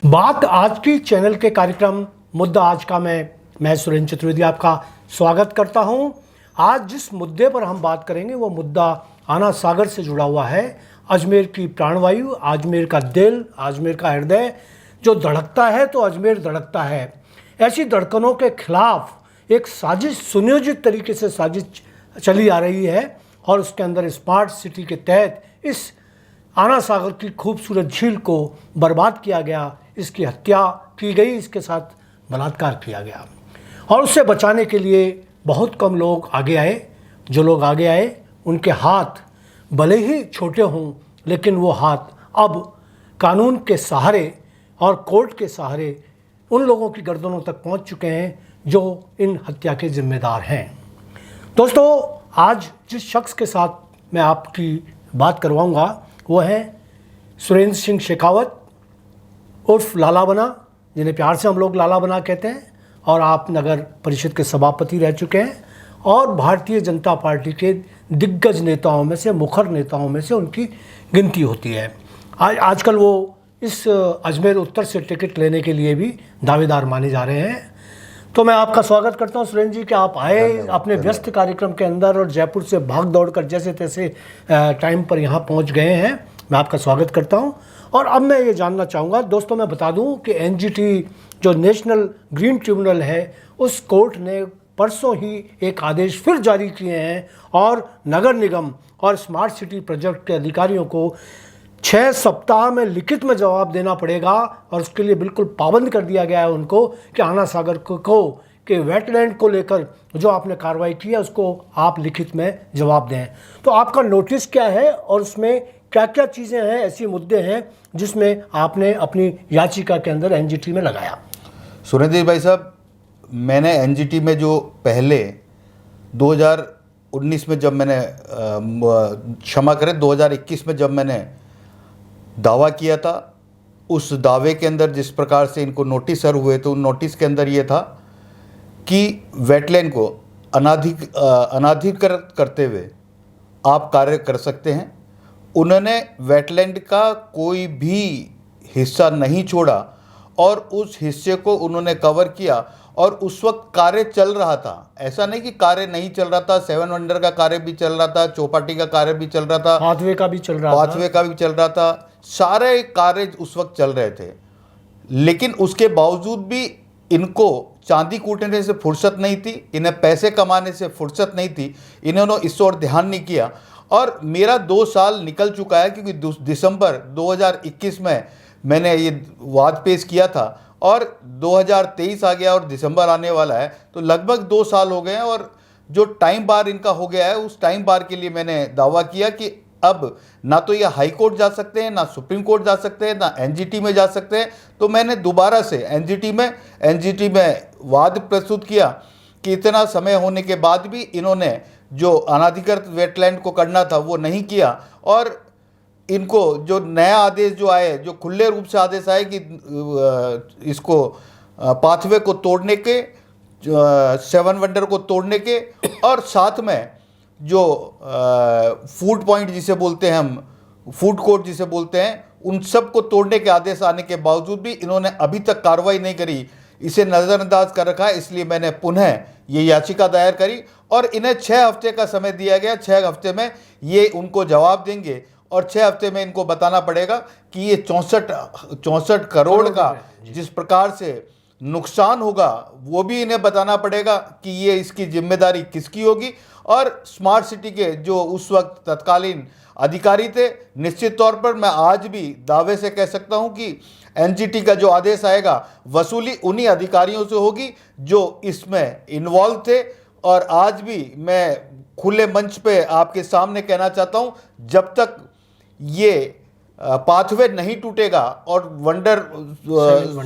बात आज की चैनल के कार्यक्रम मुद्दा आज का मैं सुरेंद्र चतुर्वेदी आपका स्वागत करता हूं। आज जिस मुद्दे पर हम बात करेंगे वो मुद्दा आना सागर से जुड़ा हुआ है। अजमेर की प्राणवायु, अजमेर का दिल, अजमेर का हृदय जो धड़कता है तो अजमेर धड़कता है। ऐसी धड़कनों के खिलाफ एक साजिश, सुनियोजित तरीके से साजिश चली आ रही है और उसके अंदर स्मार्ट सिटी के तहत इस आना सागर की खूबसूरत झील को बर्बाद किया गया, इसकी हत्या की गई, इसके साथ बलात्कार किया गया और उससे बचाने के लिए बहुत कम लोग आगे आए। जो लोग आगे आए उनके हाथ भले ही छोटे हों लेकिन वो हाथ अब कानून के सहारे और कोर्ट के सहारे उन लोगों की गर्दनों तक पहुंच चुके हैं जो इन हत्या के जिम्मेदार हैं। दोस्तों, आज जिस शख्स के साथ मैं आपकी बात करवाऊंगा वो है सुरेंद्र सिंह शेखावत उर्फ लाला बना, जिन्हें प्यार से हम लोग लाला बना कहते हैं, और आप नगर परिषद के सभापति रह चुके हैं और भारतीय जनता पार्टी के दिग्गज नेताओं में से, मुखर नेताओं में से उनकी गिनती होती है। आजकल वो इस अजमेर उत्तर से टिकट लेने के लिए भी दावेदार माने जा रहे हैं। तो मैं आपका स्वागत करता हूं सुरेंद्र जी कि आप आए अपने व्यस्त कार्यक्रम के अंदर और जयपुर से भाग दौड़ कर जैसे तैसे टाइम पर यहाँ पहुँच गए हैं। मैं आपका स्वागत करता हूं। और अब मैं ये जानना चाहूँगा, दोस्तों मैं बता दूं कि एनजीटी जो नेशनल ग्रीन ट्रिब्यूनल है, उस कोर्ट ने परसों ही एक आदेश फिर जारी किए हैं और नगर निगम और स्मार्ट सिटी प्रोजेक्ट के अधिकारियों को 6 सप्ताह में लिखित में जवाब देना पड़ेगा और उसके लिए बिल्कुल पाबंद कर दिया गया है उनको कि आना सागर को कि वेटलैंड को लेकर जो आपने कार्रवाई की है उसको आप लिखित में जवाब दें। तो आपका नोटिस क्या है और उसमें क्या क्या चीज़ें हैं, ऐसे मुद्दे हैं जिसमें आपने अपनी याचिका के अंदर एनजीटी में लगाया? सुरेंद्र भाई साहब, मैंने एनजीटी में जो पहले 2019 में जब मैंने क्षमा करें 2021 में जब मैंने दावा किया था, उस दावे के अंदर जिस प्रकार से इनको नोटिस सर्व हुए तो उन नोटिस के अंदर ये था कि वेटलैंड को अनाधिकृत करते हुए आप कार्य कर सकते हैं। उन्होंने वेटलैंड का कोई भी हिस्सा नहीं छोड़ा और उस हिस्से को उन्होंने कवर किया और उस वक्त कार्य चल रहा था। ऐसा नहीं कि कार्य नहीं चल रहा था, 7 वंडर का कार्य भी चल रहा था, चौपाटी का कार्य भी चल रहा था, पाथवे का भी चल रहा था, सारे कार्य उस वक्त चल रहे थे। लेकिन उसके बावजूद भी इनको चांदी कूटने से फुर्सत नहीं थी, इन्हें पैसे कमाने से फुर्सत नहीं थी, इन्होंने इस ओर ध्यान नहीं किया। और मेरा 2 साल निकल चुका है क्योंकि दिसंबर 2021 में मैंने ये वाद पेश किया था और 2023 आ गया और दिसंबर आने वाला है, तो लगभग 2 साल हो गए हैं। और जो टाइम बार इनका हो गया है, उस टाइम बार के लिए मैंने दावा किया कि अब ना तो ये हाई कोर्ट जा सकते हैं, ना सुप्रीम कोर्ट जा सकते हैं, ना एनजीटी में जा सकते हैं। तो मैंने दोबारा से एनजीटी में वाद प्रस्तुत किया कि इतना समय होने के बाद भी इन्होंने जो अनाधिकृत वेटलैंड को करना था वो नहीं किया और इनको जो नया आदेश जो आए, जो खुले रूप से आदेश आए कि इसको पाथवे को तोड़ने के, 7 वंडर को तोड़ने के और साथ में जो फूड पॉइंट जिसे बोलते हैं हम, फूड कोर्ट जिसे बोलते हैं, उन सब को तोड़ने के आदेश आने के बावजूद भी इन्होंने अभी तक कार्रवाई नहीं करी, इसे नज़रअंदाज कर रखा है। इसलिए मैंने पुनः ये याचिका दायर करी और इन्हें 6 हफ्ते का समय दिया गया। 6 हफ्ते में ये उनको जवाब देंगे और 6 हफ्ते में इनको बताना पड़ेगा कि ये 64 करोड़ का जिस प्रकार से नुकसान होगा वो भी इन्हें बताना पड़ेगा कि ये इसकी जिम्मेदारी किसकी होगी। और स्मार्ट सिटी के जो उस वक्त तत्कालीन अधिकारी थे, निश्चित तौर पर मैं आज भी दावे से कह सकता हूं कि एनजीटी का जो आदेश आएगा वसूली उन्हीं अधिकारियों से होगी जो इसमें इन्वॉल्व थे। और आज भी मैं खुले मंच पे आपके सामने कहना चाहता हूं, जब तक ये पाथवे नहीं टूटेगा और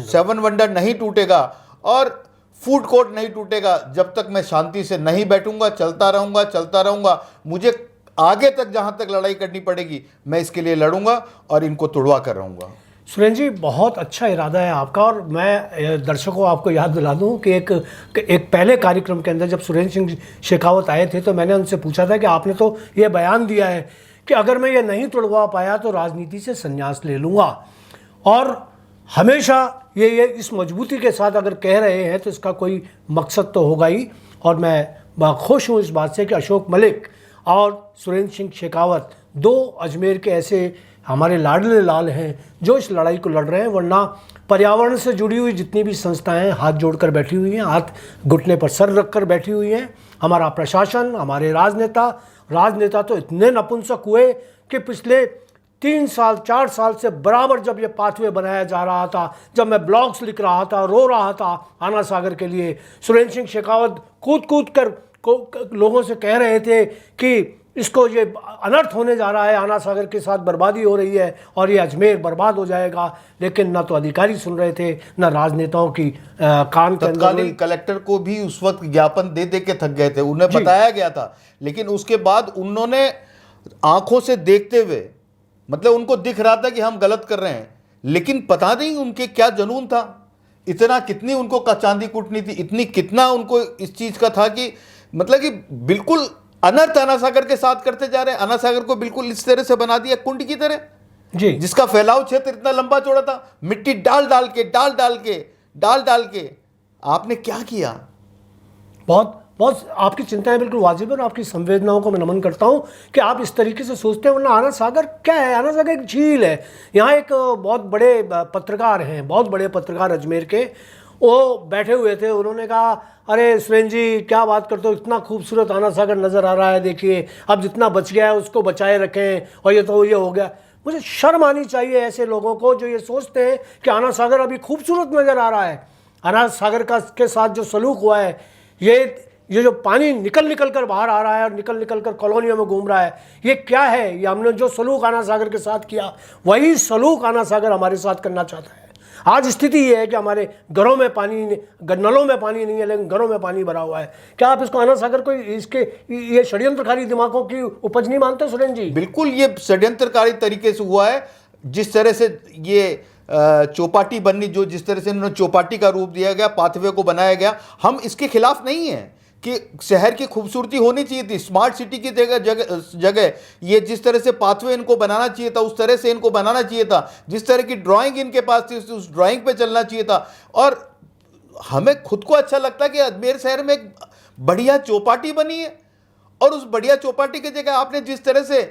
7 वंडर नहीं टूटेगा और फूड कोर्ट नहीं टूटेगा, जब तक मैं शांति से नहीं बैठूंगा, चलता रहूंगा। मुझे आगे तक जहां तक लड़ाई करनी पड़ेगी मैं इसके लिए लड़ूंगा और इनको तुड़वा कर रहूंगा। सुरेंद्र जी, बहुत अच्छा इरादा है आपका। और मैं दर्शकों आपको याद दिला दूं कि एक पहले कार्यक्रम के अंदर जब सुरेंद्र सिंह शेखावत आए थे तो मैंने उनसे पूछा था कि आपने तो ये बयान दिया है कि अगर मैं ये नहीं तुड़वा पाया तो राजनीति से संन्यास ले लूँगा। और हमेशा ये इस मजबूती के साथ अगर कह रहे हैं तो इसका कोई मकसद तो होगा ही। और मैं खुश हूँ इस बात से कि अशोक मलिक और सुरेंद्र सिंह शेखावत दो अजमेर के ऐसे हमारे लाडले लाल हैं जो इस लड़ाई को लड़ रहे हैं। वरना पर्यावरण से जुड़ी हुई जितनी भी संस्थाएं हाथ जोड़कर बैठी हुई हैं, हाथ घुटने पर सर रखकर बैठी हुई हैं। हमारा प्रशासन, हमारे राजनेता तो इतने नपुंसक हुए कि पिछले 3 साल 4 साल से बराबर जब ये पाथवे बनाया जा रहा था, जब मैं ब्लॉग्स लिख रहा था, रो रहा था आना सागर के लिए, सुरेंद्र सिंह शेखावत कूद कर लोगों से कह रहे थे कि इसको ये अनर्थ होने जा रहा है, आना सागर के साथ बर्बादी हो रही है और ये अजमेर बर्बाद हो जाएगा। लेकिन ना तो अधिकारी सुन रहे थे, ना राजनेताओं की कान के अंदर। तत्कालीन कलेक्टर को भी उस वक्त ज्ञापन दे के थक गए थे, उन्हें बताया गया था, लेकिन उसके बाद उन्होंने आंखों से देखते हुए, मतलब उनको दिख रहा था कि हम गलत कर रहे हैं, लेकिन पता नहीं उनके क्या जुनून था, इतना कितनी उनको चांदी कूटनी थी, इतनी कितना उनको इस चीज का था कि मतलब कि बिल्कुल अनर्थ आना सागर के साथ करते जा रहे हैं। आना सागर को बिल्कुल इस तरह से बना दिया कुंड की तरह जी, जिसका फैलाव क्षेत्र इतना लंबा चौड़ा था, मिट्टी डाल डाल के आपने क्या किया। बहुत बहुत आपकी चिंताएं बिल्कुल वाजिब है और आपकी संवेदनाओं को मैं नमन करता हूं कि आप इस तरीके से सोचते हैं। वरना आना सागर क्या है? आना सागर एक झील है। यहाँ एक बहुत बड़े पत्रकार हैं, बहुत बड़े पत्रकार अजमेर के, वो बैठे हुए थे। उन्होंने कहा, अरे सुरेंद्र जी क्या बात करते हो, इतना खूबसूरत आना सागर नज़र आ रहा है, देखिए अब जितना बच गया है उसको बचाए रखें, और ये तो ये हो गया। मुझे शर्म आनी चाहिए ऐसे लोगों को जो ये सोचते हैं कि आना सागर अभी खूबसूरत नज़र आ रहा है। आना सागर के साथ जो सलूक हुआ है, ये जो पानी निकल कर बाहर आ रहा है और निकल कर कॉलोनियों में घूम रहा है, ये क्या है? ये हमने जो सलूक आना सागर के साथ किया, वही सलूक आना सागर हमारे साथ करना चाहता है। आज स्थिति ये है कि हमारे घरों में पानी, नलों में पानी नहीं है, लेकिन घरों में पानी भरा हुआ है। क्या आप इसको आना सागर को ये षड्यंत्रकारी दिमागों की उपज नहीं मानते सुरेंद्र जी? बिल्कुल, ये षड्यंत्रकारी तरीके से हुआ है। जिस तरह से ये चौपाटी बननी, जो जिस तरह से इन्होंने चौपाटी का रूप दिया गया, पाथवे को बनाया गया, हम इसके खिलाफ नहीं है कि शहर की खूबसूरती होनी चाहिए थी, स्मार्ट सिटी की जगह ये जिस तरह से पाथवे इनको बनाना चाहिए था, उस तरह से इनको बनाना चाहिए था। जिस तरह की ड्राइंग इनके पास थी, उस ड्राइंग पे चलना चाहिए था। और हमें खुद को अच्छा लगता है कि अजमेर शहर में एक बढ़िया चौपाटी बनी है, और उस बढ़िया चौपाटी की जगह आपने जिस तरह से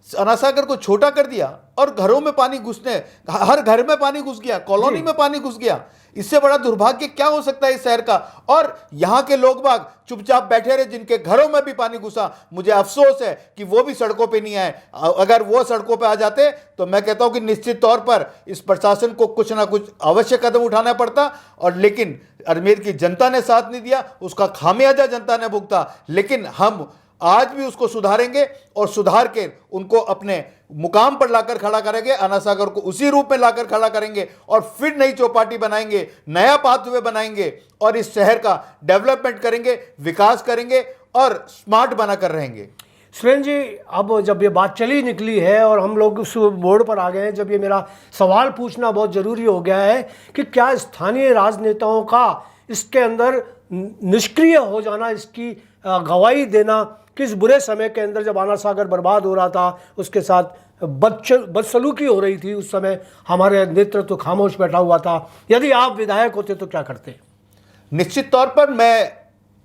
आना सागर को छोटा कर दिया और घरों में पानी घुसने, हर घर में पानी घुस गया, कॉलोनी में पानी घुस गया। इससे बड़ा दुर्भाग्य क्या हो सकता है इस शहर का? और यहाँ के लोग बाग चुपचाप बैठे रहे, जिनके घरों में भी पानी घुसा। मुझे अफसोस है कि वो भी सड़कों पे नहीं आए। अगर वो सड़कों पे आ जाते तो मैं कहता हूँ कि निश्चित तौर पर इस प्रशासन को कुछ ना कुछ अवश्य कदम उठाना पड़ता। और लेकिन अजमेर की जनता ने साथ नहीं दिया, उसका खामियाजा जनता ने भुगता। लेकिन हम आज भी उसको सुधारेंगे और सुधार के उनको अपने मुकाम पर लाकर खड़ा करेंगे। आना सागर को उसी रूप में लाकर खड़ा करेंगे और फिर नई चौपाटी बनाएंगे, नया पाथवे बनाएंगे और इस शहर का डेवलपमेंट करेंगे, विकास करेंगे और स्मार्ट बनाकर रहेंगे। सुरेंद्र जी, अब जब ये बात चली निकली है और हम लोग उस बोर्ड पर आ गए हैं, जब ये मेरा सवाल पूछना बहुत ज़रूरी हो गया है कि क्या स्थानीय राजनेताओं का इसके अंदर निष्क्रिय हो जाना, इसकी गवाही देना, किस बुरे समय के अंदर जब आना सागर बर्बाद हो रहा था, उसके साथ बदसलूकी हो रही थी, उस समय हमारे नेतृत्व खामोश बैठा हुआ था। यदि आप विधायक होते तो क्या करते? निश्चित तौर पर मैं,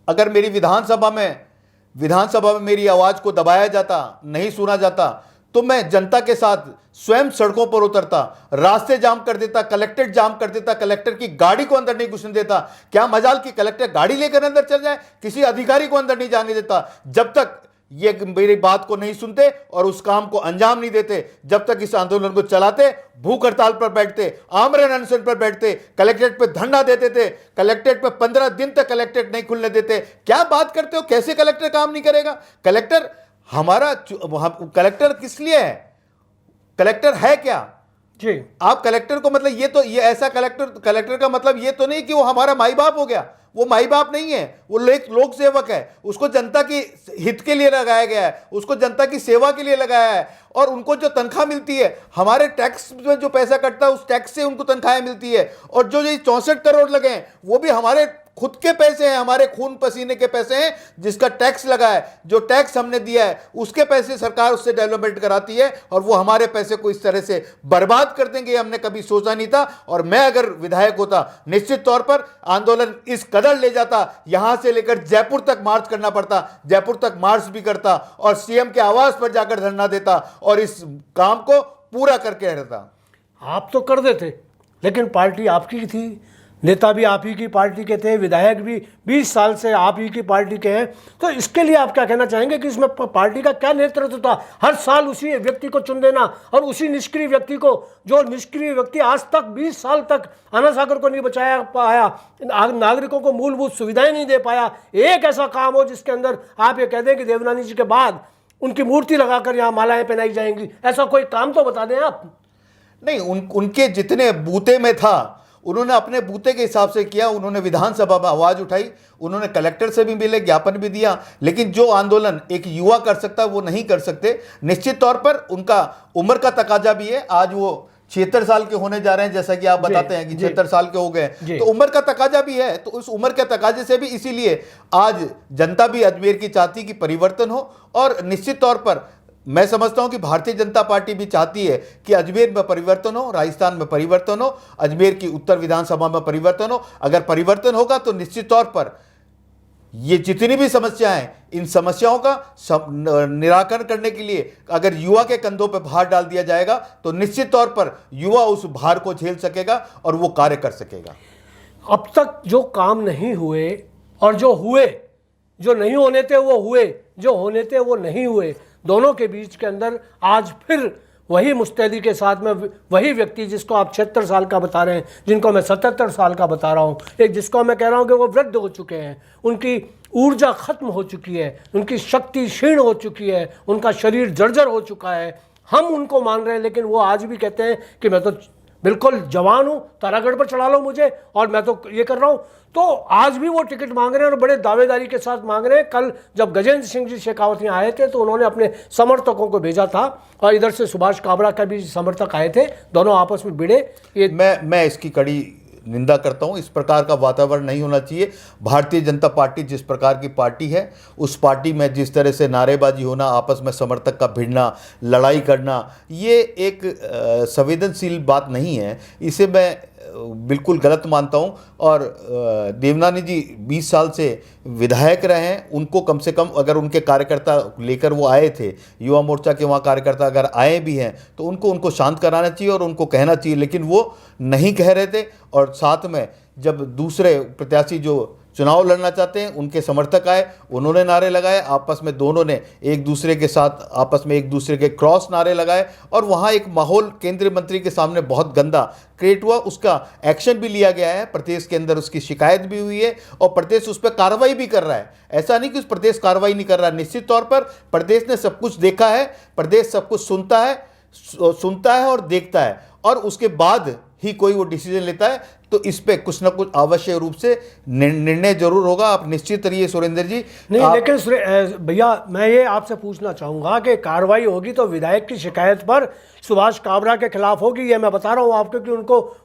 अगर मेरी विधानसभा में मेरी आवाज को दबाया जाता, नहीं सुना जाता, तो मैं जनता के साथ स्वयं सड़कों पर उतरता, रास्ते जाम कर देता, कलेक्ट्रेट जाम कर देता, कलेक्टर की गाड़ी को अंदर नहीं घुसने देता। क्या मजाल की कलेक्टर गाड़ी लेकर अंदर चल जाए, किसी अधिकारी को अंदर नहीं जाने देता जब तक ये मेरी बात को नहीं सुनते और उस काम को अंजाम नहीं देते, जब तक इस आंदोलन को चलाते, भूख हड़ताल पर बैठते, आमरण अनशन पर बैठते, कलेक्ट्रेट पे धरना देते थे, कलेक्ट्रेट पे 15 दिन तक कलेक्ट्रेट नहीं खुलने देते। क्या बात करते हो? कैसे कलेक्टर काम नहीं करेगा? कलेक्टर हमारा, कलेक्टर किस लिए है? कलेक्टर है क्या जी? आप कलेक्टर को मतलब ये ऐसा कलेक्टर का मतलब ये तो नहीं कि वो हमारा माई बाप हो गया। वो माई बाप नहीं है, वो लोक सेवक है। उसको जनता की हित के लिए लगाया गया है, उसको जनता की सेवा के लिए लगाया है। और उनको जो तनख्वाह मिलती है, हमारे टैक्स में जो पैसा कटता है, उस टैक्स से उनको तनख्वाहें मिलती है। और जो ये 64 करोड़ लगे हैं, वो भी हमारे खुद के पैसे हैं, हमारे खून पसीने के पैसे हैं, जिसका टैक्स लगा है, जो टैक्स हमने दिया है उसके पैसे सरकार उससे डेवलपमेंट कराती है, और वो हमारे पैसे को इस तरह से बर्बाद कर देंगे हमने कभी सोचा नहीं था। और मैं अगर विधायक होता निश्चित तौर पर आंदोलन इस कदर ले जाता, यहां से लेकर जयपुर तक मार्च करना पड़ता, जयपुर तक मार्च भी करता और सीएम के आवास पर जाकर धरना देता और इस काम को पूरा करके रहता। आप तो कर देते, लेकिन पार्टी आपकी थी, नेता भी आप ही की पार्टी के थे, विधायक भी 20 साल से आप ही की पार्टी के हैं। तो इसके लिए आप क्या कहना चाहेंगे कि इसमें पार्टी का क्या नेतृत्व था? हर साल उसी व्यक्ति को चुन देना और उसी निष्क्रिय व्यक्ति को, जो निष्क्रिय व्यक्ति आज तक 20 साल तक आना सागर को नहीं बचाया पाया, नागरिकों को मूलभूत सुविधाएं नहीं दे पाया। एक ऐसा काम हो जिसके अंदर आप ये कह दें कि देवनानी जी के बाद उनकी मूर्ति लगाकर यहाँ मालाएं पहनाई जाएंगी, ऐसा कोई काम तो बता दें आप। नहीं, उनके जितने बूते में था उन्होंने अपने बूते के हिसाब से किया। उन्होंने विधानसभा में आवाज उठाई, उन्होंने कलेक्टर से भी मिले, ज्ञापन भी दिया, लेकिन जो आंदोलन एक युवा कर सकता है वो नहीं कर सकते। निश्चित तौर पर उनका उम्र का तकाजा भी है। आज वो 76 साल के होने जा रहे हैं, जैसा कि आप बताते हैं कि 76 साल के हो गए, तो उम्र का तकाजा भी है। तो उस उम्र के तकाजे से भी इसीलिए आज जनता भी अजमेर की चाहती कि परिवर्तन हो, और निश्चित तौर पर मैं समझता हूं कि भारतीय जनता पार्टी भी चाहती है कि अजमेर में परिवर्तन हो, राजस्थान में परिवर्तन हो, अजमेर की उत्तर विधानसभा में परिवर्तन हो। अगर परिवर्तन होगा तो निश्चित तौर पर ये जितनी भी समस्याएं, इन समस्याओं का निराकरण करने के लिए अगर युवा के कंधों पर भार डाल दिया जाएगा तो निश्चित तौर पर युवा उस भार को झेल सकेगा और वो कार्य कर सकेगा। अब तक जो काम नहीं हुए और जो हुए, जो नहीं होने थे वो हुए, जो होने थे वो नहीं हुए, दोनों के बीच के अंदर आज फिर वही मुस्तैदी के साथ में वही व्यक्ति जिसको आप 76 साल का बता रहे हैं, जिनको मैं 77 साल का बता रहा हूँ, एक जिसको मैं कह रहा हूँ कि वो वृद्ध हो चुके हैं, उनकी ऊर्जा खत्म हो चुकी है, उनकी शक्ति क्षीण हो चुकी है, उनका शरीर जर्जर हो चुका है। हम उनको मान रहे हैं, लेकिन वो आज भी कहते हैं कि मैं तो बिल्कुल जवान हूँ, तारागढ़ पर चढ़ा लो मुझे और मैं तो ये कर रहा हूँ। तो आज भी वो टिकट मांग रहे हैं और बड़े दावेदारी के साथ मांग रहे हैं। कल जब गजेंद्र सिंह जी शेखावत यहाँ आए थे तो उन्होंने अपने समर्थकों को भेजा था और इधर से सुभाष काबरा का भी समर्थक आए थे, दोनों आपस में भिड़े। ये मैं इसकी कड़ी निंदा करता हूं। इस प्रकार का वातावरण नहीं होना चाहिए। भारतीय जनता पार्टी जिस प्रकार की पार्टी है, उस पार्टी में जिस तरह से नारेबाजी होना, आपस में समर्थक का भिड़ना, लड़ाई करना, ये एक संवेदनशील बात नहीं है। इसे मैं बिल्कुल गलत मानता हूं। और देवनानी जी 20 साल से विधायक रहे हैं, उनको कम से कम अगर उनके कार्यकर्ता लेकर वो आए थे, युवा मोर्चा के वहाँ कार्यकर्ता अगर आए भी हैं तो उनको शांत कराना चाहिए और उनको कहना चाहिए, लेकिन वो नहीं कह रहे थे। और साथ में जब दूसरे प्रत्याशी जो चुनाव लड़ना चाहते हैं उनके समर्थक आए, उन्होंने नारे लगाए, आपस में दोनों ने एक दूसरे के साथ आपस में एक दूसरे के क्रॉस नारे लगाए और वहाँ एक माहौल केंद्रीय मंत्री के सामने बहुत गंदा क्रिएट हुआ। उसका एक्शन भी लिया गया है, प्रदेश के अंदर उसकी शिकायत भी हुई है और प्रदेश उस पर कार्रवाई भी कर रहा है। ऐसा नहीं कि उस प्रदेश कार्रवाई नहीं कर रहा। निश्चित तौर पर प्रदेश ने सब कुछ देखा है, प्रदेश सब कुछ सुनता है और देखता है और उसके बाद ही कोई वो डिसीजन लेता है। तो इस पे कुछ ना कुछ आवश्यक रूप से निर्णय जरूर होगा। आप निश्चित रहिए सुरेंद्र जी। नहीं, लेकिन भैया मैं ये आपसे पूछना चाहूँगा कि कार्रवाई होगी तो विधायक की शिकायत पर सुभाष काबरा के खिलाफ होगी, ये मैं बता रहा हूँ आपको कि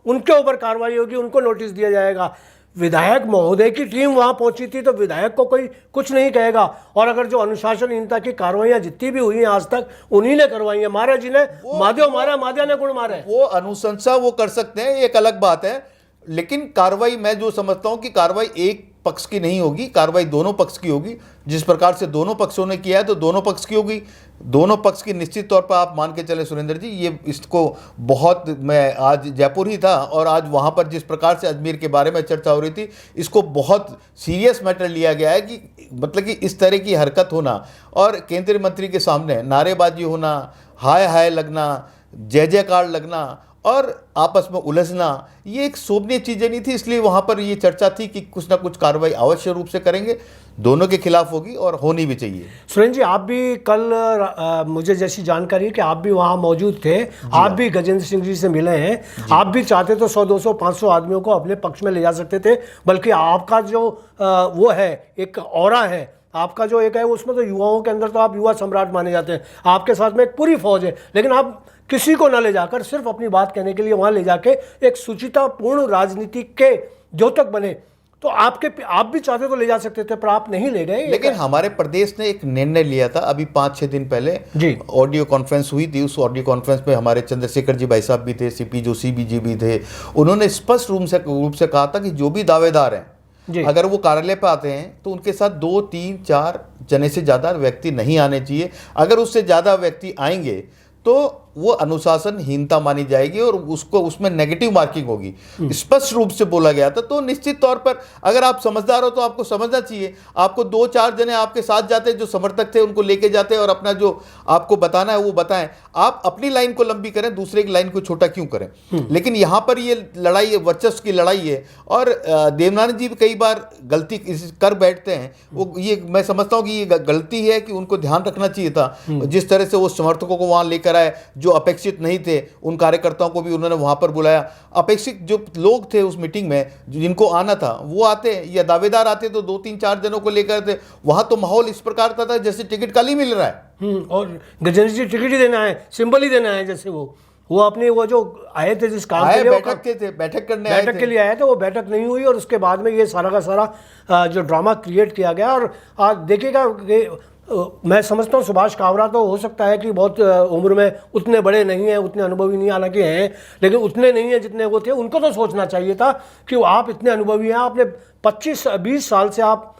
उनके ऊपर कार्रवाई होगी, उनको नोटिस दिया जाएगा। विधायक महोदय की टीम वहाँ पहुंची थी तो विधायक को कोई कुछ नहीं कहेगा। और अगर जो अनुशासनहीनता की कार्रवाइयाँ जितनी भी हुई हैं आज तक उन्हीं ने करवाई है। महाराज जी ने माध्यो मारा, माध्या ने गुण मारे। वो अनुशंसा वो कर सकते हैं, एक अलग बात है, लेकिन कार्रवाई मैं जो समझता हूं कि कार्रवाई एक पक्ष की नहीं होगी, कार्रवाई दोनों पक्ष की होगी। जिस प्रकार से दोनों पक्षों ने किया है तो दोनों पक्ष की होगी। दोनों पक्ष की निश्चित तौर पर आप मान के चले सुरेंद्र जी, ये इसको बहुत, मैं आज जयपुर ही था और आज वहाँ पर जिस प्रकार से अजमेर के बारे में चर्चा हो रही थी, इसको बहुत सीरियस मैटर लिया गया है कि मतलब कि इस तरह की हरकत होना और केंद्रीय मंत्री के सामने नारेबाजी होना, हाय हाय लगना, जय जयकार लगना और आपस में उलझना, ये एक शोभनीय चीज़ें नहीं थी। इसलिए वहाँ पर ये चर्चा थी कि कुछ ना कुछ कार्रवाई अवश्य रूप से करेंगे, दोनों के खिलाफ होगी और होनी भी चाहिए। सुरेंद्र जी, आप भी कल मुझे जैसी जानकारी है कि आप भी वहाँ मौजूद थे, आप भी गजेंद्र सिंह जी से मिले हैं, आप भी चाहते तो 100, 200, 500 आदमियों को अपने पक्ष में ले जा सकते थे। बल्कि आपका जो वो है, एक ऑरा है आपका जो एक है, उसमें तो युवाओं के अंदर तो आप युवा सम्राट माने जाते हैं। आपके साथ में एक पूरी फौज है, लेकिन आप किसी को ना ले जाकर सिर्फ अपनी बात कहने के लिए वहाँ ले जाके एक सुचितापूर्ण राजनीति के द्योतक बने। तो आप भी चाहते तो ले जा सकते थे, पर आप नहीं ले गए। लेकिन हमारे प्रदेश ने एक निर्णय लिया था अभी 5-6 दिन पहले जी। ऑडियो कॉन्फ्रेंस हुई थी। उस ऑडियो कॉन्फ्रेंस में हमारे चंद्रशेखर जी भाई साहब भी थे, सीपी जोशी जी भी थे। उन्होंने स्पष्ट रूप से कहा था कि जो भी दावेदार हैं, अगर वो कार्यालय पे आते हैं तो उनके साथ 2, 3, 4 जने से ज़्यादा व्यक्ति नहीं आने चाहिए। अगर उससे ज़्यादा व्यक्ति आएंगे तो वो अनुशासनहीनता मानी जाएगी और उसको उसमें नेगेटिव मार्किंग होगी। स्पष्ट रूप से बोला गया था। तो निश्चित तौर पर अगर आप समझदार हो तो आपको समझना चाहिए। आपको 2-4 जने आपके साथ जाते, जो समर्थक थे उनको लेके जाते और अपना जो आपको बताना है वो बताएं। आप अपनी लाइन को लंबी करें, दूसरे की लाइन को छोटा क्यों करें। लेकिन यहाँ पर ये लड़ाई वर्चस्व की लड़ाई है और देवनानी जी कई बार गलती कर बैठते हैं। वो ये मैं समझता हूँ कि ये गलती है कि उनको ध्यान रखना चाहिए था। जिस तरह से वो समर्थकों को वहाँ लेकर आए जो अपेक्षित नहीं थे, उन कार्यकर्ताओं को भी उन्होंने वहां पर बुलाया। अपेक्षित जो लोग थे उस मीटिंग में जिनको आना था वो आते, या दावेदार आते तो 2-3-4 जनों को लेकर थे। वहां तो माहौल इस प्रकार था जैसे टिकट खाली मिल रहा है। और गजेंद्र जी टिकट ही देना है, सिंबल ही देना है। जैसे वो अपने वो जो आए थे जिस काम के लिए बैठक के लिए आए थे, वो बैठक नहीं हुई और उसके बाद में ये सारा का सारा जो ड्रामा क्रिएट किया गया। और आज देखिएगा, मैं समझता हूँ सुभाष कावरा तो हो सकता है कि बहुत उम्र में उतने बड़े नहीं हैं, उतने अनुभवी नहीं, हालांकि हैं, लेकिन उतने नहीं हैं जितने वो थे। उनको तो सोचना चाहिए था कि आप इतने अनुभवी हैं, आपने 25-20 साल से आप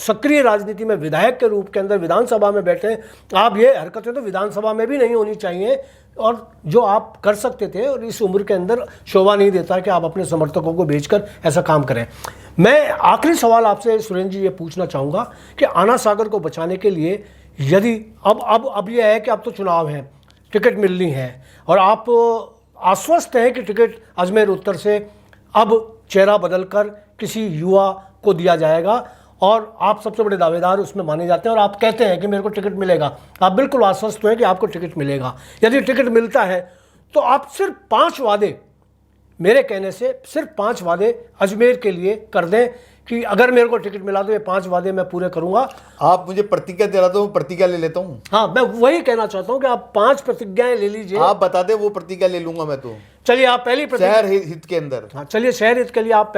सक्रिय राजनीति में विधायक के रूप के अंदर विधानसभा में बैठे। आप ये हरकतें तो विधानसभा में भी नहीं होनी चाहिए, और जो आप कर सकते थे और इस उम्र के अंदर शोभा नहीं देता कि आप अपने समर्थकों को बेचकर ऐसा काम करें। मैं आखिरी सवाल आपसे सुरेंद्र जी ये पूछना चाहूँगा कि आना सागर को बचाने के लिए यदि अब ये है कि अब तो चुनाव है, टिकट मिलनी है और आप आश्वस्त हैं कि टिकट अजमेर उत्तर से अब चेहरा बदलकर किसी युवा को दिया जाएगा और आप सबसे बड़े दावेदार उसमें माने जाते हैं और आप कहते हैं कि मेरे को टिकट मिलेगा, आप बिल्कुल आश्वस्त हैं कि आपको टिकट मिलेगा। यदि टिकट मिलता है तो आप सिर्फ 5 वादे, मेरे कहने से सिर्फ 5 वादे अजमेर के लिए कर दें कि अगर मेरे को टिकट मिला तो ये 5 वादे मैं पूरे करूंगा। आप मुझे प्रतिज्ञा दिला दो, प्रतिज्ञा ले लेता हूँ। हाँ, मैं वही कहना चाहता हूँ कि आप 5 प्रतिज्ञाएं ले लीजिए। आप बता दे, वो प्रतिज्ञा ले लूंगा मैं। तो चलिए आप पहली शहर हित के अंदर, हाँ चलिए शहर हित के लिए आप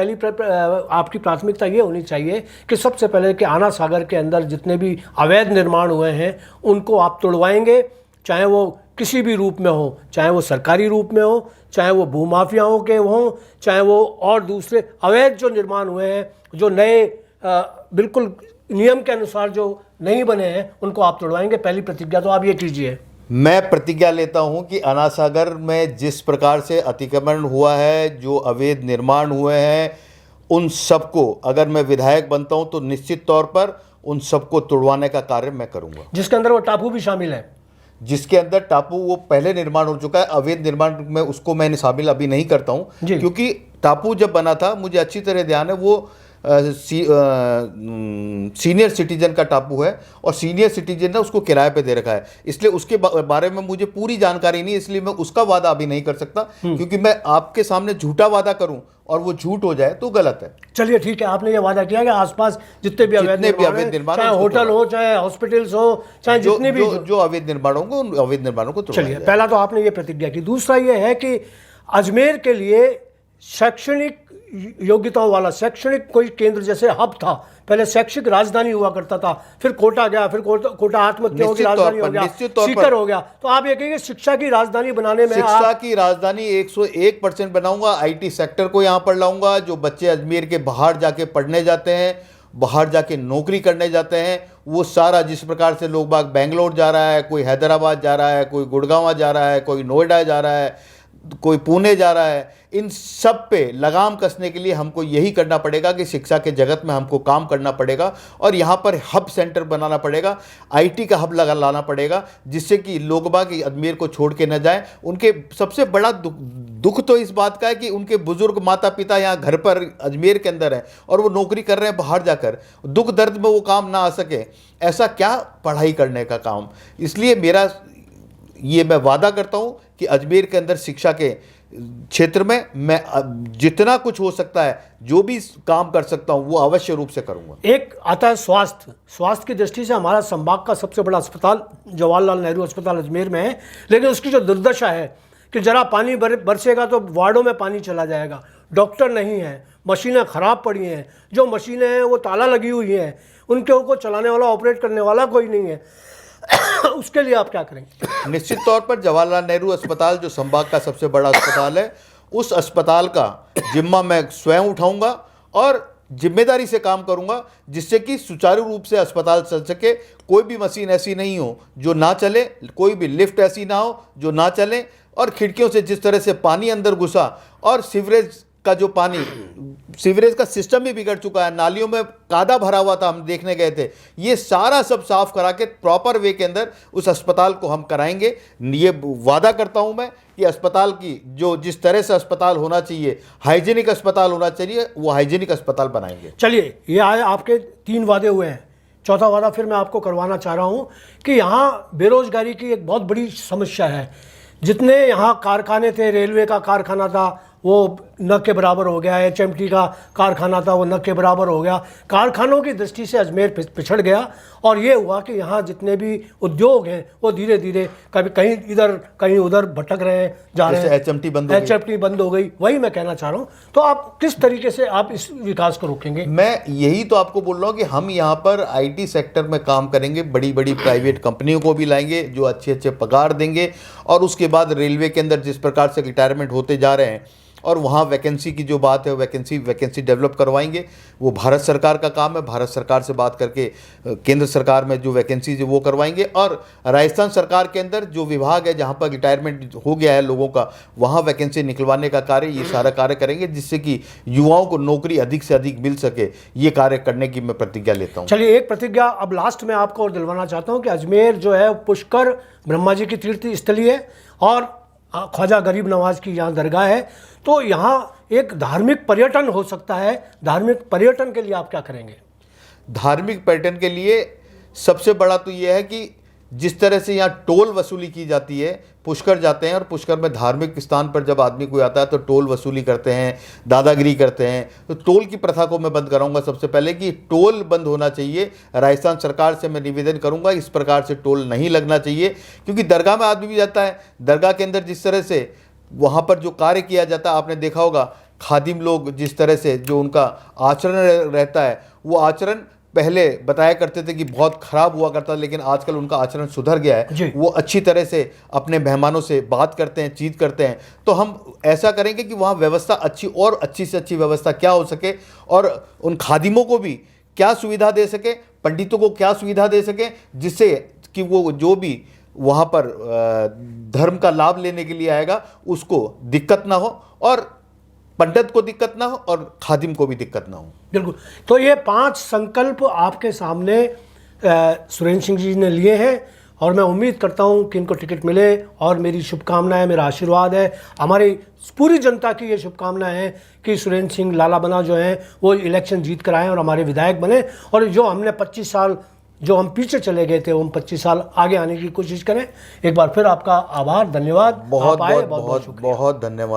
आपकी प्राथमिकता ये होनी चाहिए कि सबसे पहले कि आना सागर के अंदर जितने भी अवैध निर्माण हुए हैं उनको आप तोड़वाएंगे, चाहे वो किसी भी रूप में हो, चाहे वो सरकारी रूप में हो, चाहे वो भूमाफियाओं के हों, चाहे वो और दूसरे अवैध जो निर्माण हुए हैं, जो नए बिल्कुल नियम के अनुसार जो नहीं बने हैं, उनको आप तोड़वाएंगे। पहली प्रतिज्ञा तो आप ये कीजिए। मैं प्रतिज्ञा लेता हूं कि आना सागर में जिस प्रकार से अतिक्रमण हुआ है, जो अवैध निर्माण हुए हैं, उन सबको अगर मैं विधायक बनता हूं तो निश्चित तौर पर उन सबको तोड़वाने का कार्य मैं करूंगा। जिसके अंदर वो टापू भी शामिल है, जिसके अंदर टापू वो पहले निर्माण हो चुका है, अवैध निर्माण में उसको मैंने शामिल अभी नहीं करता हूं, क्योंकि टापू जब बना था मुझे अच्छी तरह ध्यान है, वो सीनियर सिटीजन का टापू है और सीनियर सिटीजन ने उसको किराए पे दे रखा है, इसलिए उसके बारे में मुझे पूरी जानकारी नहीं, इसलिए मैं उसका वादा अभी नहीं कर सकता, क्योंकि मैं आपके सामने झूठा वादा करूं और वो झूठ हो जाए तो गलत है। चलिए ठीक है, आपने ये वादा किया कि आसपास जितने भी अवैध निर्माण, चाहे होटल हो, चाहे हॉस्पिटल्स हो, चाहे जितने भी जो अवैध निर्माण होंगे उन अवैध निर्माणों को तोड़ा चलिए, पहला तो आपने ये प्रतिज्ञा की। दूसरा ये है कि अजमेर के लिए शैक्षणिक योग्यताओं वाला शैक्षणिक कोई केंद्र, जैसे हब था, पहले शैक्षिक राजधानी हुआ करता था, फिर कोटा गया, फिर कोटा आत्महत्याओं की राजधानी हो गया, सीकर हो गया, तो आप ये कहिए शिक्षा की राजधानी बनाने में शिक्षा की राजधानी 101% बनाऊंगा। IT सेक्टर को यहाँ पर लाऊंगा। जो बच्चे अजमेर के बाहर जाके पढ़ने जाते हैं, बाहर जाके नौकरी करने जाते हैं, वो सारा जिस प्रकार से लोग बाग बेंगलोर जा रहा है, कोई हैदराबाद जा रहा है, कोई गुड़गांव जा रहा है, कोई नोएडा जा रहा है, कोई पुणे जा रहा है, इन सब पे लगाम कसने के लिए हमको यही करना पड़ेगा कि शिक्षा के जगत में हमको काम करना पड़ेगा और यहाँ पर हब सेंटर बनाना पड़ेगा, IT का हब लाना पड़ेगा, जिससे कि लोग बाग अजमेर को छोड़ के न जाएं। उनके सबसे बड़ा दुख तो इस बात का है कि उनके बुजुर्ग माता पिता यहाँ घर पर अजमेर के अंदर हैं और वो नौकरी कर रहे हैं बाहर जाकर, दुख दर्द में वो काम ना आ सके, ऐसा क्या पढ़ाई करने का काम। इसलिए मैं वादा करता हूँ कि अजमेर के अंदर शिक्षा के क्षेत्र में मैं जितना कुछ हो सकता है, जो भी काम कर सकता हूं, वो अवश्य रूप से करूंगा। एक आता है स्वास्थ्य की दृष्टि से हमारा संभाग का सबसे बड़ा अस्पताल जवाहरलाल नेहरू अस्पताल अजमेर में है, लेकिन उसकी जो दुर्दशा है कि जरा पानी बरसेगा तो वार्डों में पानी चला जाएगा, डॉक्टर नहीं है, मशीनें ख़राब पड़ी हैं, जो मशीनें हैं वो ताला लगी हुई हैं, उनके को चलाने वाला, ऑपरेट करने वाला कोई नहीं है, उसके लिए आप क्या करेंगे? निश्चित तौर पर जवाहरलाल नेहरू अस्पताल जो संभाग का सबसे बड़ा अस्पताल है, उस अस्पताल का जिम्मा मैं स्वयं उठाऊंगा और जिम्मेदारी से काम करूंगा, जिससे कि सुचारू रूप से अस्पताल चल सके। कोई भी मशीन ऐसी नहीं हो जो ना चले, कोई भी लिफ्ट ऐसी ना हो जो ना चले, और खिड़कियों से जिस तरह से पानी अंदर घुसा और सीवरेज का जो पानी, सीवरेज का सिस्टम भी बिगड़ चुका है, नालियों में कादा भरा हुआ था, हम देखने गए थे, ये सारा सब साफ करा के प्रॉपर वे के अंदर उस अस्पताल को हम कराएंगे। ये वादा करता हूं मैं कि अस्पताल की जो जिस तरह से अस्पताल होना चाहिए, हाइजीनिक अस्पताल होना चाहिए, वो हाइजीनिक अस्पताल बनाएंगे। चलिए, ये आए आपके 3 वादे हुए हैं, चौथा वादा फिर मैं आपको करवाना चाह रहा हूँ कि यहाँ बेरोजगारी की एक बहुत बड़ी समस्या है। जितने यहाँ कारखाने थे, रेलवे का कारखाना था वो न के बराबर हो गया, HMT का कारखाना था वो न के बराबर हो गया। कारखानों की दृष्टि से अजमेर पिछड़ गया और ये हुआ कि यहाँ जितने भी उद्योग हैं वो धीरे धीरे कभी कहीं इधर कहीं उधर भटक रहे हैं, जा रहे हैं। HMT बंद हो गई। HMT बंद हो गई, वही मैं कहना चाह रहा हूँ। तो आप किस तरीके से आप इस विकास को रोकेंगे? मैं यही तो आपको बोल रहा हूँ कि हम यहाँ पर IT सेक्टर में काम करेंगे, बड़ी बड़ी प्राइवेट कंपनियों को भी लाएंगे जो अच्छे अच्छे पगार देंगे, और उसके बाद रेलवे के अंदर जिस प्रकार से रिटायरमेंट होते जा रहे हैं और वहाँ वैकेंसी की जो बात है, वैकेंसी डेवलप करवाएंगे। वो भारत सरकार का काम है, भारत सरकार से बात करके केंद्र सरकार में जो वैकेंसीज है वो करवाएंगे। और राजस्थान सरकार के अंदर जो विभाग है जहाँ पर रिटायरमेंट हो गया है लोगों का, वहाँ वैकेंसी निकलवाने का कार्य, ये सारा कार्य करेंगे, जिससे कि युवाओं को नौकरी अधिक से अधिक मिल सके। ये कार्य करने की मैं प्रतिज्ञा लेता हूँ। चलिए, एक प्रतिज्ञा अब लास्ट में आपको और दिलवाना चाहता हूँ कि अजमेर जो है पुष्कर ब्रह्मा जी की तीर्थ स्थली है और ख्वाजा गरीब नवाज की यहाँ दरगाह है, तो यहाँ एक धार्मिक पर्यटन हो सकता है। धार्मिक पर्यटन के लिए आप क्या करेंगे? धार्मिक पर्यटन के लिए सबसे बड़ा तो यह है कि जिस तरह से यहाँ टोल वसूली की जाती है, पुष्कर जाते हैं और पुष्कर में धार्मिक स्थान पर जब आदमी कोई आता है तो टोल वसूली करते हैं, दादागिरी करते हैं, तो टोल की प्रथा को मैं बंद कराऊंगा। सबसे पहले कि टोल बंद होना चाहिए। राजस्थान सरकार से मैं निवेदन करूंगा, इस प्रकार से टोल नहीं लगना चाहिए, क्योंकि दरगाह में आदमी भी जाता है, दरगाह के अंदर जिस तरह से वहाँ पर जो कार्य किया जाता है, आपने देखा होगा, खादिम लोग जिस तरह से जो उनका आचरण रहता है, वो आचरण पहले बताया करते थे कि बहुत खराब हुआ करता, लेकिन आजकल उनका आचरण सुधर गया है। वो अच्छी तरह से अपने मेहमानों से बात करते हैं, चीत करते हैं। तो हम ऐसा करेंगे कि वहाँ व्यवस्था अच्छी और अच्छी से अच्छी व्यवस्था क्या हो सके, और उन खादिमों को भी क्या सुविधा दे सके, पंडितों को क्या सुविधा दे सके, जिससे कि वो जो भी वहाँ पर धर्म का लाभ लेने के लिए आएगा उसको दिक्कत ना हो, और पंडित को दिक्कत ना हो, और खादिम को भी दिक्कत ना हो। बिल्कुल। तो ये 5 संकल्प आपके सामने सुरेंद्र सिंह जी ने लिए हैं और मैं उम्मीद करता हूँ कि इनको टिकट मिले, और मेरी शुभकामनाएं, मेरा आशीर्वाद है, हमारी पूरी जनता की ये शुभकामनाएं हैं कि सुरेंद्र सिंह लाला बना जो हैं वो इलेक्शन जीत कर आएँ और हमारे विधायक बने, और जो हमने 25 साल जो हम पीछे चले गए थे, वो हम 25 साल आगे आने की कोशिश करें। एक बार फिर आपका आभार, धन्यवाद। बहुत बहुत बहुत बहुत धन्यवाद।